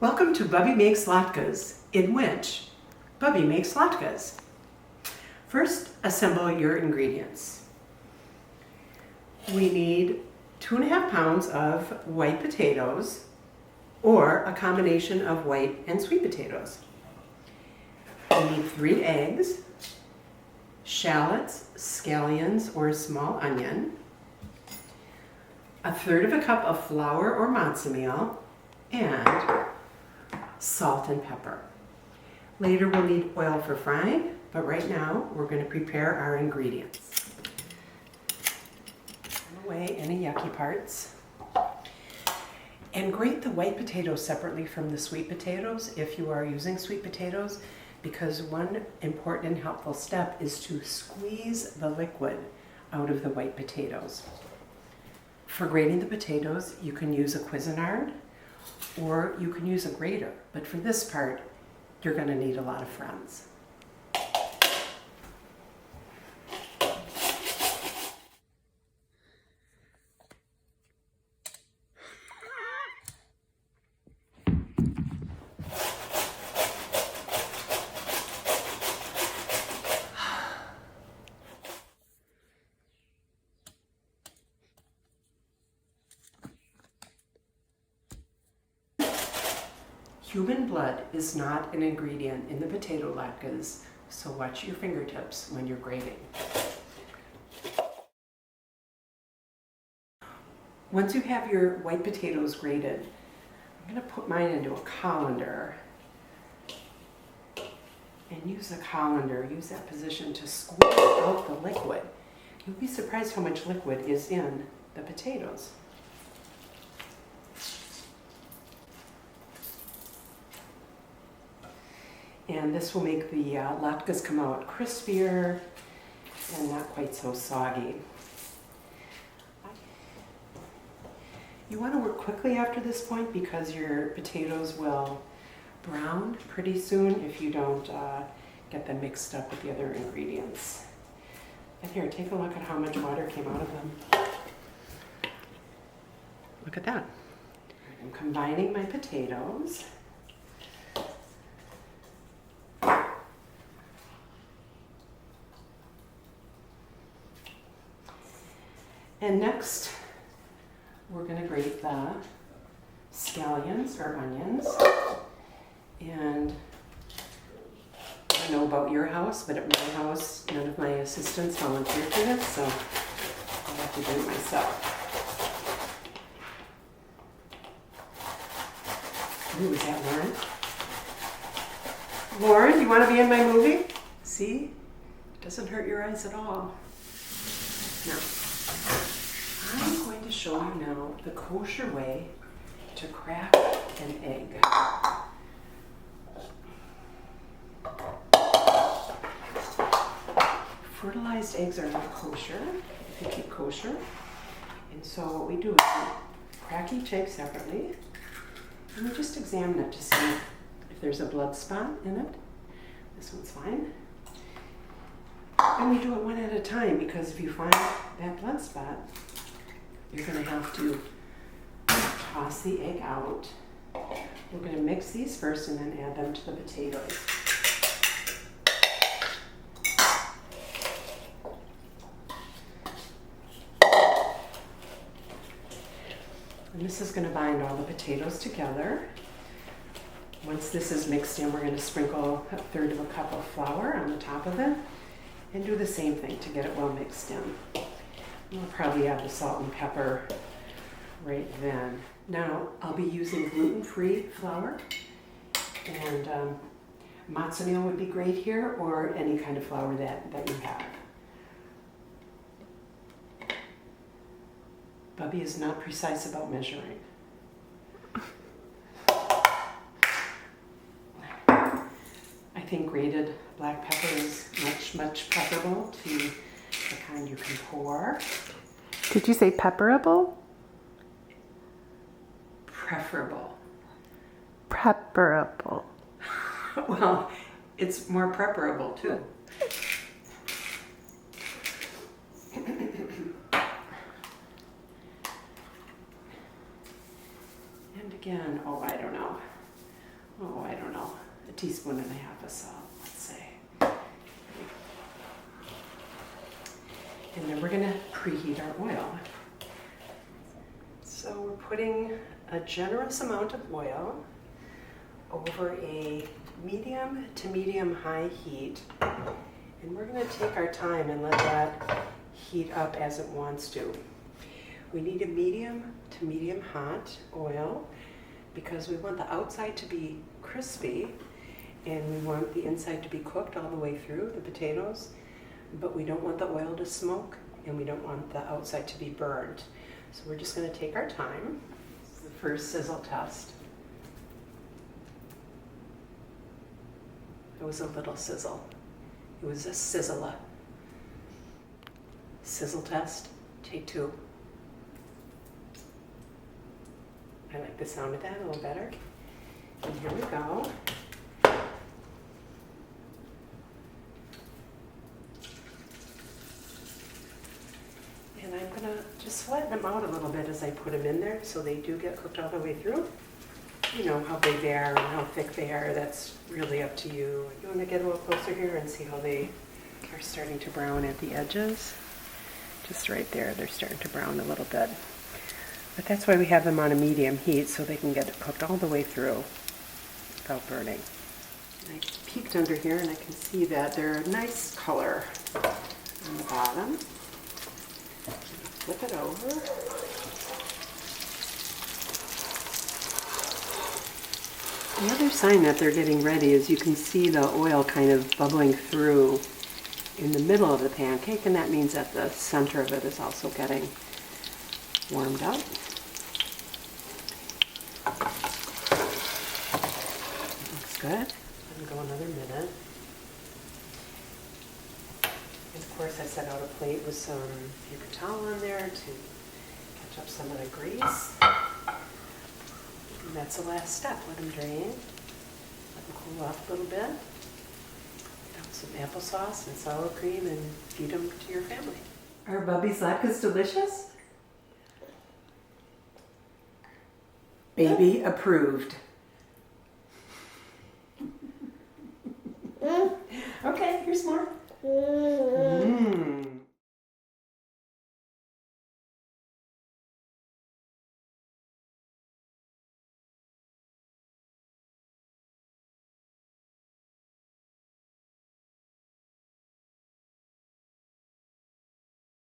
Welcome to Bubbe Makes Latkes, in which Bubbe makes latkes. First, assemble your ingredients. We need 2.5 pounds of white potatoes, or a combination of white and sweet potatoes. We need 3 eggs, shallots, scallions, or small onion, 1/3 cup of flour or matzo meal, and salt and pepper. Later we'll need oil for frying, but right now we're going to prepare our ingredients. Put away any yucky parts. And grate the white potatoes separately from the sweet potatoes if you are using sweet potatoes, because one important and helpful step is to squeeze the liquid out of the white potatoes. For grating the potatoes, you can use a Cuisinart or you can use a grater, but for this part, you're going to need a lot of friends. Human blood is not an ingredient in the potato latkes, so watch your fingertips when you're grating. Once you have your white potatoes grated, I'm going to put mine into a colander and use the colander, use that position to squeeze out the liquid. You'll be surprised how much liquid is in the potatoes. And this will make the latkes come out crispier and not quite so soggy. You want to work quickly after this point because your potatoes will brown pretty soon if you don't get them mixed up with the other ingredients. And here, take a look at how much water came out of them. Look at that. I'm combining my potatoes. And next, we're going to grate the scallions or onions. And I don't know about your house, but at my house, none of my assistants volunteered for this, so I'll have to do it myself. Ooh, is that Lauren? Lauren, you want to be in my movie? See? It doesn't hurt your eyes at all. Now, I'm going to show you now the kosher way to crack an egg. Fertilized eggs are not kosher if you keep kosher. And so what we do is we crack each egg separately and we just examine it to see if there's a blood spot in it. This one's fine. And we do it one at a time, because if you find that blood spot, you're going to have to toss the egg out. We're going to mix these first and then add them to the potatoes. And this is going to bind all the potatoes together. Once this is mixed in, we're going to sprinkle 1/3 cup of flour on the top of it and do the same thing to get it well mixed in. We'll probably add the salt and pepper right then. Now, I'll be using gluten-free flour, and matzo meal would be great here, or any kind of flour that you have. Bubbe is not precise about measuring. I think grated black pepper is much preferable to the kind you can pour. Did you say pepperable? Preferable. Preferable. Well, it's more preferable too. And again, oh, I don't know. oh, I don't know, a teaspoon and a half of salt, let's say. And then we're gonna preheat our oil. So we're putting a generous amount of oil over a medium to medium high heat. And we're gonna take our time and let that heat up as it wants to. We need a medium to medium hot oil because we want the outside to be crispy and we want the inside to be cooked all the way through, the potatoes, but we don't want the oil to smoke and we don't want the outside to be burned. So we're just going to take our time. This is the first sizzle test. It was a little sizzle. It was a sizzle. Sizzle test, take 2. I like the sound of that a little better. And here we go. And I'm gonna just flatten them out a little bit as I put them in there so they do get cooked all the way through. You know how big they are and how thick they are, that's really up to you. You wanna get a little closer here and see how they are starting to brown at the edges? Just right there, they're starting to brown a little bit. But that's why we have them on a medium heat so they can get cooked all the way through without burning. And I peeked under here and I can see that they're a nice color on the bottom. Flip it over. The other sign that they're getting ready is you can see the oil kind of bubbling through in the middle of the pancake, and that means that the center of it is also getting warmed up. Looks good. Let me go another minute. And of course I set out a plate with some paper towel on there to catch up some of the grease. And that's the last step. Let them drain. Let them cool off a little bit. Get out some applesauce and sour cream and feed them to your family. Are Bubbe's latkes delicious? Baby approved. Okay, here's more.